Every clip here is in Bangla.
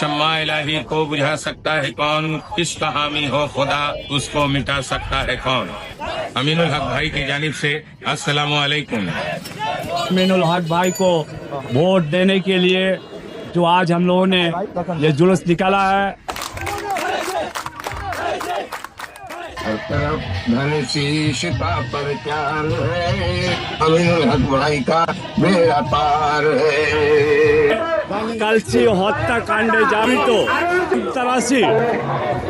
शम्मा इलाही को बुझा सकता है कौन, किसका हामी हो खुदा उसको मिटा सकता है कौन। अमीनुल हक भाई की जानिब से अस्सलामु अलैकुम। अमीनुल हक भाई को वोट देने के लिए जो आज हम लोगों ने ये जुलूस निकाला है, हर तरफ धन शीश का प्रचार है, अमीनुल हक भाई का बेड़ा पार है। কালচি হত্যাকাণ্ডে জড়িত সন্ত্রাসী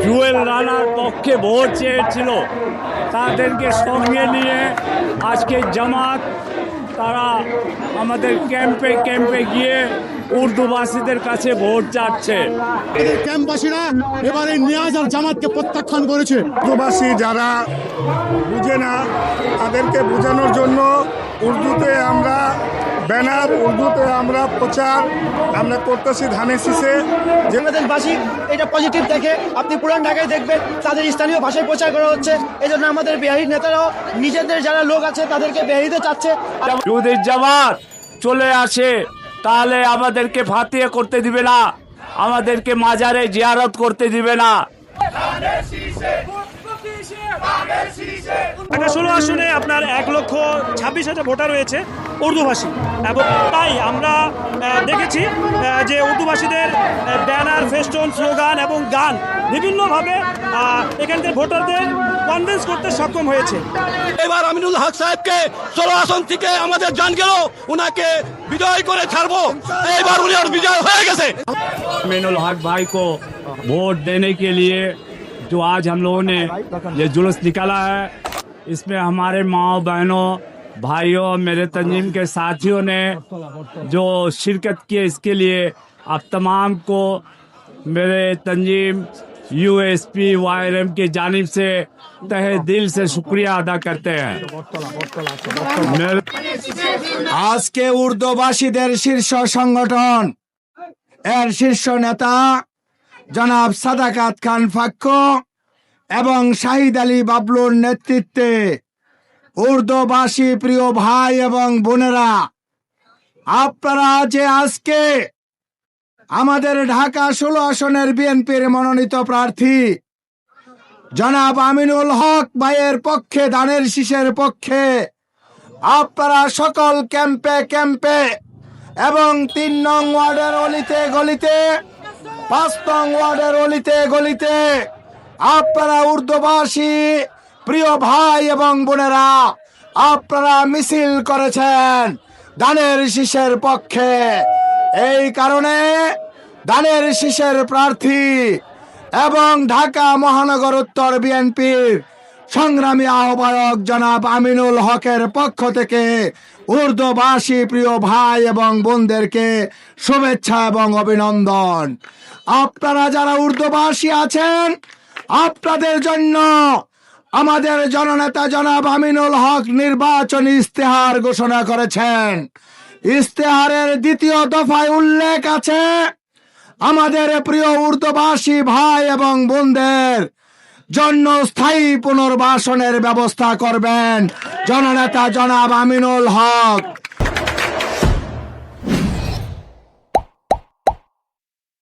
জুয়েল রানার পক্ষে ভোট চেয়েছিল, তাদেরকে সঙ্গে নিয়ে আজকে জামাত তারা আমাদের ক্যাম্পে ক্যাম্পে গিয়ে উর্দুভাষীদের কাছে ভোট চাচ্ছে। ক্যাম্পবাসীরা এবারে নিয়াজ আর জামাতকে প্রত্যাখ্যান করেছে। উর্দুভাষী যারা বুঝে না তাদেরকে বোঝানোর জন্য উর্দুতে আমরা ব্যানার, উর্দুতে আমরা প্রচার আমরা করতেছি ধানের শীষে। বাংলাদেশবাসী এটা পজিটিভ দেখে আপনি পুরান ঢাকায় দেখবেন তাদের স্থানীয় ভাষায় প্রচার করা হচ্ছে। এই জন্য আমাদের বিহারি নেতারাও নিজেদের যারা লোক আছে তাদেরকে বিহারিতে চাচ্ছে। যদি জামাত চলে আসে তাহলে আমাদেরকে ফাতিয়ে করতে দিবে না, আমাদেরকে মাজারে জিয়ারত করতে দিবে না। ঢাকা 16 আসনে আপনার 1,26,000 ভোটার রয়েছে উর্দুভাষী, এবং তাই আমরা দেখেছি যে উর্দুভাষীদের ব্যানার, ফেস্টুন, স্লোগান এবং গান বিভিন্নভাবে এখানকার ভোটারদের কনভিন্স করতে সক্ষম হয়েছে। এবার আমিনুল হক সাহেবকে 16 আসন থেকে আমাদের জান গেল, উনাকে বিজয় করে ছাড়বো। এবার উনি আর বিজয় হয়ে গেছে। अमीनुल हक भाई को वोट देने के लिए जो आज हम लोगों ने ये जुलूस निकाला है, इसमें हमारे माँ बहनों, भाइयों, मेरे तंजीम के साथियों ने जो शिरकत की, इसके लिए आप तमाम को मेरे तंजीम USP YRM की जानिब से तहे दिल से शुक्रिया अदा करते हैं। আজকে উর্দুভাষীদের শীর্ষ সংগঠন এর শীর্ষ নেতা জনাব সাদাকাত খান ফাক্কু এবং শাহিদ আলী বাবলুর নেতৃত্বে উর্দুভাষী প্রিয় ভাই এবং বোনেরা, আপনারা যে আজকে আমাদের ঢাকা 16 আসনের বিএনপির মনোনীত প্রার্থী জনাব আমিনুল হক ভাইয়ের পক্ষে, ধানের শীষের পক্ষে আপনারা সকল ক্যাম্পে ক্যাম্পে এবং 3 নং ওয়ার্ডের অলিতে গলিতে, 5 নং ওয়ার্ডের অলিতে গলিতে আপনারা উর্দুভাষী প্রিয় ভাই এবং বোনেরা আপনারা মিছিল করেছেন ধানের শীষের পক্ষে। এই কারণে ধানের শীষের প্রার্থী এবং ঢাকা মহানগর উত্তর বিএনপির সংগ্রামী আহ্বায়ক জনাব আমিনুল হকের পক্ষ থেকে উর্দুভাষী প্রিয় ভাই এবং বোনদেরকে শুভেচ্ছা এবং অভিনন্দন। আপনারা যারা উর্দুভাষী আছেন, আপনাদের জন্য আমাদের জননেতা জনাব আমিনুল হক নির্বাচনী ইস্তেহার ঘোষণা করেছেন। ইস্তেহারের 2য় দফায় উল্লেখ আছে আমাদের প্রিয় উর্দুভাষী ভাই এবং বোনদের জন্য স্থায়ী পুনর্বাসনের ব্যবস্থা করবেন জননেতা জনাব আমিনুল হক।